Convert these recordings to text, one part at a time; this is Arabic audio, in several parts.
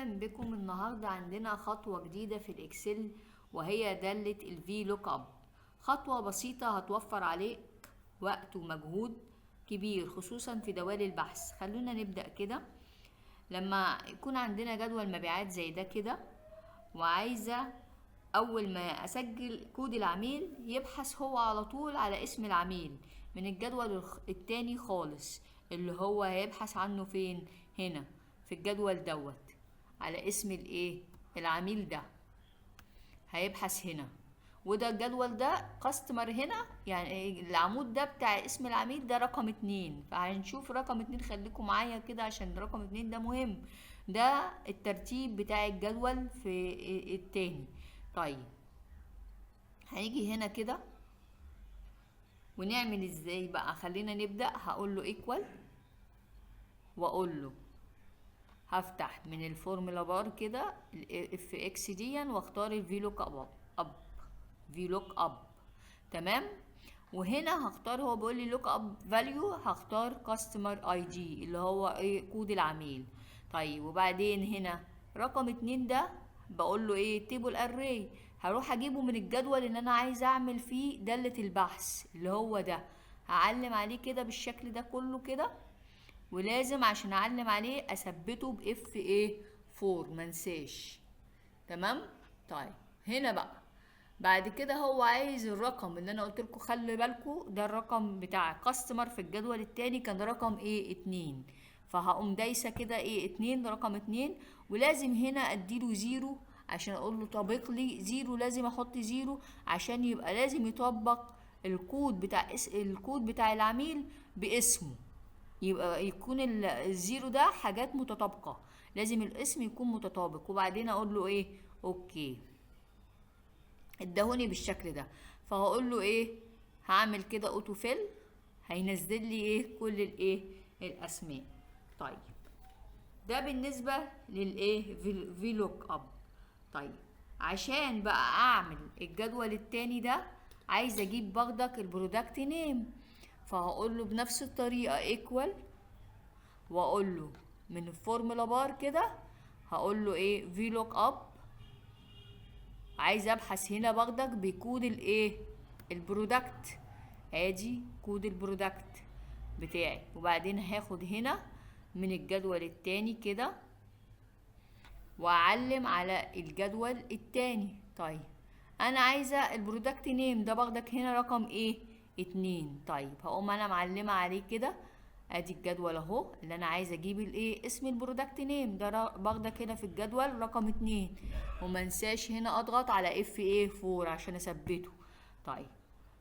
اهلا بكم. النهارده عندنا خطوه جديده في الاكسل وهي داله الفي لوك اب. خطوه بسيطه هتوفر عليك وقت ومجهود كبير خصوصا في دوال البحث. خلونا نبدا كده. لما يكون عندنا جدول مبيعات زي ده كده وعايزه اول ما اسجل كود العميل يبحث هو على طول على اسم العميل من الجدول التاني خالص اللي هو هيبحث عنه فين؟ هنا في الجدول دوت على اسم العميل ده هيبحث هنا. وده الجدول ده كاستمر هنا، يعني العمود ده بتاع اسم العميل ده رقم 2. فهنشوف رقم 2، خليكم معايا كده عشان رقم 2 ده مهم. ده الترتيب بتاع الجدول في التاني. طيب هنيجي هنا كده ونعمل ازاي بقى؟ خلينا نبدأ. هقول له ايكوال واقول له هفتح من الفورمولا بار كده اف اكس دي واختار الفي لوك اب في لوك اب. تمام. وهنا هختار، هو بيقول لي لوك اب فاليو، هختار كاستمر اي دي اللي هو كود العميل. طيب وبعدين هنا رقم 2 ده بقول له تيبل اري، هروح اجيبه من الجدول اللي انا عايزه اعمل فيه دالة البحث اللي هو ده. هعلم عليه كده بالشكل ده كله كده، ولازم عشان اعلم عليه اثبته باف 4 منساش. تمام. طيب هنا بقى بعد كده هو عايز الرقم اللي انا قلت لكم خلي بالكم ده الرقم بتاع كاستمر في الجدول التاني كان رقم 2. فهقوم دايسه كده 2 رقم 2، ولازم هنا اديله 0 عشان اقول له طابق لي 0. لازم احط 0 عشان يبقى لازم يطبق الكود بتاع العميل باسمه، يبقى يكون الزيرو ده حاجات متطابقة، لازم الاسم يكون متطابق. وبعدين اقول له اوكي. ادهوني بالشكل ده. فهقول له هعمل كده اوتو فيل، هينزل لي كل الاسماء. طيب ده بالنسبة في لوك اب. طيب عشان بقى اعمل الجدول التاني ده عايز اجيب برضك البرودكت نيم، فهقول له بنفس الطريقة ايكوال واقول له من الفورمولا بار كده هقول له في لوك اب. عايز ابحث هنا برضك بكود البرودكت، ادي كود البرودكت بتاعي. وبعدين هاخد هنا من الجدول التاني كده واعلم على الجدول التاني. طيب انا عايزه البرودكت نيم ده برضك هنا رقم 2. طيب هقوم انا معلمه عليه كده، ادي الجدول اهو اللي انا عايزه اجيب اسم البرودكت نيم ده برضك هنا في الجدول رقم 2. ومنساش هنا اضغط على اف 4 عشان اثبته. طيب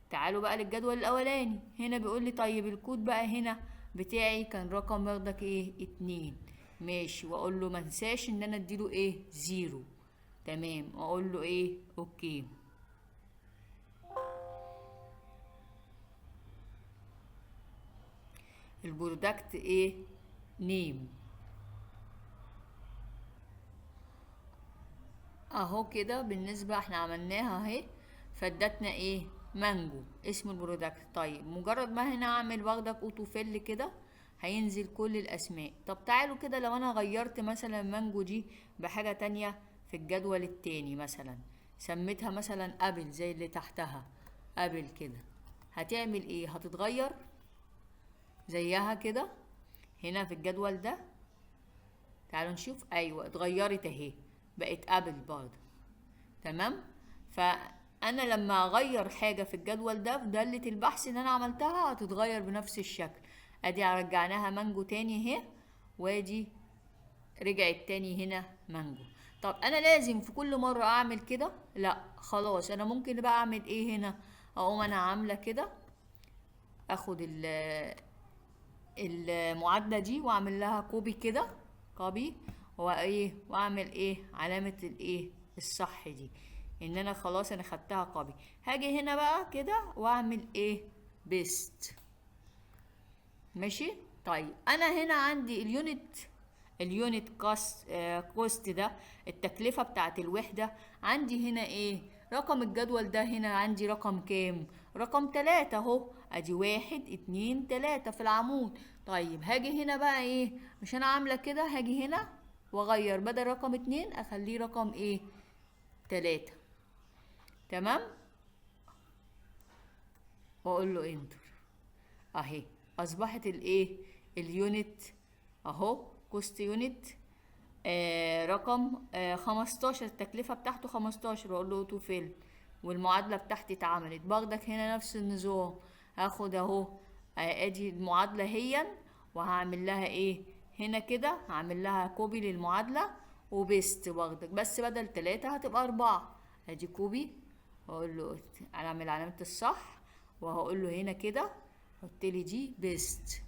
تعالوا بقى للجدول الاولاني. هنا بيقول لي طيب الكود بقى هنا بتاعي كان رقم برضك 2. ماشي. واقول له منساش ان انا اديله 0. تمام. واقول له اوكي. البرودكت نيم اهو كده. بالنسبة احنا عملناها اهي، فادتنا مانجو اسم البرودكت. طيب مجرد ما هنا اعمل برضك اوتو فيل كده هينزل كل الاسماء. طب تعالوا كده لو انا غيرت مثلا مانجو دي بحاجة تانية في الجدول التاني، مثلا سميتها مثلا ابل زي اللي تحتها ابل كده، هتعمل هتتغير زيها كده هنا في الجدول ده. تعالوا نشوف. ايوه اتغيرت اهي، بقت ابل برضه. تمام. فانا لما اغير حاجه في الجدول ده في داله البحث اللي انا عملتها هتتغير بنفس الشكل. ادي رجعناها مانجو تاني اهي، وادي رجعت تاني هنا مانجو. طب انا لازم في كل مره اعمل كده؟ لا خلاص. انا ممكن بقى اعمل هنا؟ اقوم انا عامله كده، اخد المعادله دي واعمل لها كوبي كده، كوبي واعمل علامه الصح دي، ان انا خلاص انا خدتها كوبي. هاجي هنا بقى كده واعمل بيست. ماشي. طيب انا هنا عندي اليونت كوست ده التكلفه بتاعت الوحده. عندي هنا رقم الجدول ده هنا عندي رقم كام؟ رقم 3 اهو. ادي 1 2 3 في العمود. طيب هاجي هنا بقى مش انا عامله كده، هاجي هنا واغير بدل رقم 2 اخليه رقم ايه 3. تمام، واقول له انتر. اهي اصبحت الايه اليونت اهو كوست يونت رقم 15، التكلفة بتاعته 15، واقول له اوتو فيل والمعادلة بتاعتي اتعملت. باخدك هنا نفس النظام، هاخد اهو ادي المعادلة هي، وهعمل لها ايه هنا كده، هعمل لها كوبي للمعادلة وبيست، باخدك بس بدل 3 هتبقى 4. ادي كوبي، واقول له اعمل علامة الصح، وهقول له هنا كده حط لي دي بيست.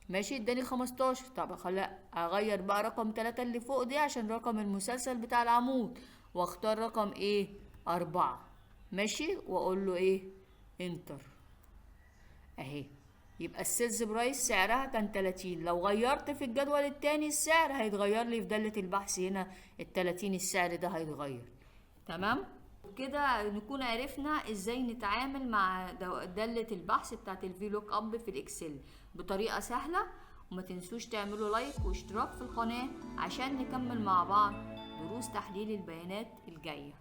ماشي، اداني 15. طب خلا اغير بقى رقم 3 اللي فوق دي عشان رقم المسلسل بتاع العمود، واختار رقم ايه 4. ماشي، واقول له ايه انتر. اهي يبقى السيلز برايس سعرها كان 30. لو غيرت في الجدول التاني السعر هيتغير لي في دالة البحث هنا ال30 السعر ده هيتغير. تمام كده نكون عرفنا ازاي نتعامل مع دالة البحث بتاعت الفي لوك اب في الاكسل بطريقة سهلة. وما تنسوش تعملوا لايك واشتراك في القناة عشان نكمل مع بعض دروس تحليل البيانات الجاية.